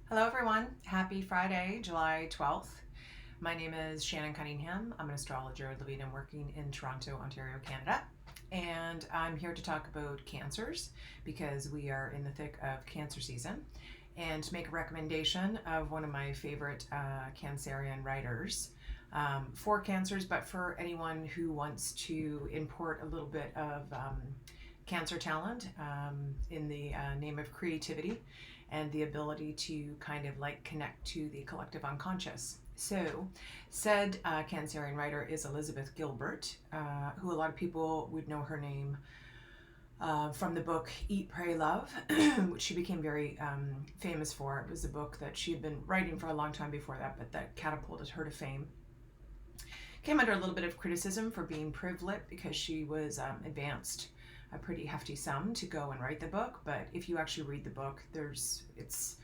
Hello everyone, happy Friday, July 12th. My name is Shannon Cunningham. I'm an astrologer living and working in Toronto, Ontario, Canada. And I'm here to talk about cancers because we are in the thick of cancer season, and to make a recommendation of one of my favorite Cancerian writers for cancers, but for anyone who wants to import a little bit of cancer talent in the name of creativity and the ability to kind of like connect to the collective unconscious. So, said Cancerian writer is Elizabeth Gilbert, who a lot of people would know her name from the book Eat, Pray, Love, which she became very famous for. It was a book that she had been writing for a long time before that, but that catapulted her to fame. Came under a little bit of criticism for being privileged because she was advanced a pretty hefty sum to go and write the book. But if you actually read the book, it's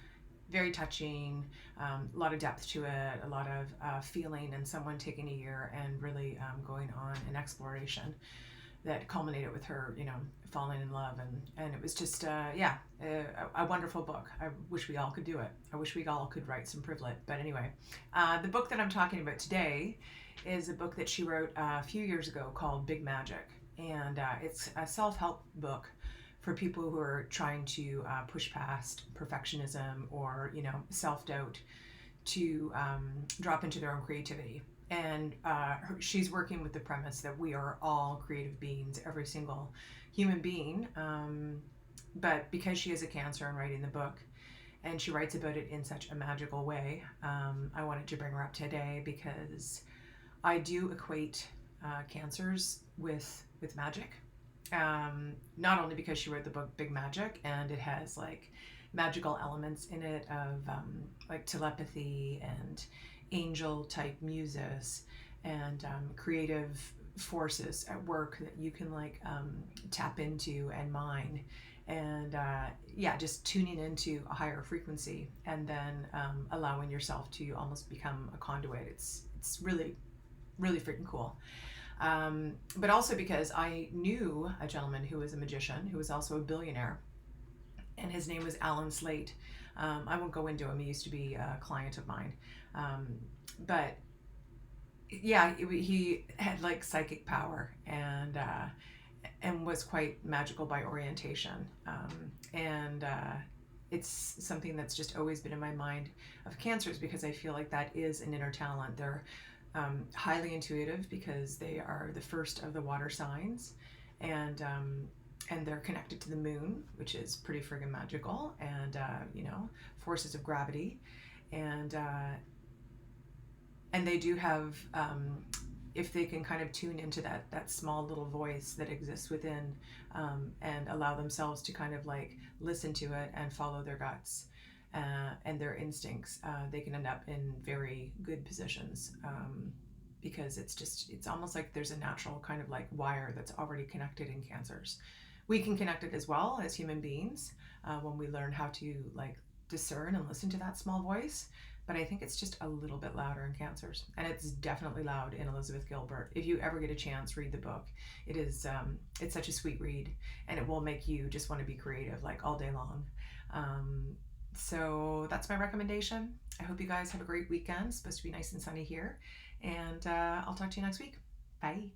very touching, a lot of depth to it, a lot of feeling, and someone taking a year and really going on an exploration that culminated with her, falling in love, and it was just, a wonderful book. I wish we all could do it. I wish we all could write some privilege. But anyway, the book that I'm talking about today is a book that she wrote a few years ago called Big Magic, and it's a self-help book for people who are trying to push past perfectionism or self-doubt to drop into their own creativity. And she's working with the premise that we are all creative beings, every single human being. But because she is a Cancer and writing the book, and she writes about it in such a magical way, I wanted to bring her up today because I do equate cancers with magic. Not only because she wrote the book Big Magic and it has like magical elements in it of like telepathy and angel type muses and creative forces at work that you can like tap into and mine, and just tuning into a higher frequency and then allowing yourself to almost become a conduit. It's really freaking cool. But also because I knew a gentleman who was a magician who was also a billionaire, and his name was Alan Slate. I won't go into him. He used to be a client of mine. But yeah, he had like psychic power and was quite magical by orientation. And it's something that's just always been in my mind of cancers because I feel like that is an inner talent. They're highly intuitive because they are the first of the water signs, and they're connected to the moon, which is pretty friggin' magical, and forces of gravity, and they do have, if they can kind of tune into that small little voice that exists within, and allow themselves to kind of like listen to it and follow their guts and their instincts, they can end up in very good positions, because it's almost like there's a natural kind of like wire that's already connected in cancers. We can connect it as well as human beings when we learn how to like discern and listen to that small voice. But I think it's just a little bit louder in cancers, and it's definitely loud in Elizabeth Gilbert. If you ever get a chance, read the book. It is it's such a sweet read, and it will make you just want to be creative like all day long. So that's my recommendation. I hope you guys have a great weekend. It's supposed to be nice and sunny here, and I'll talk to you next week. Bye.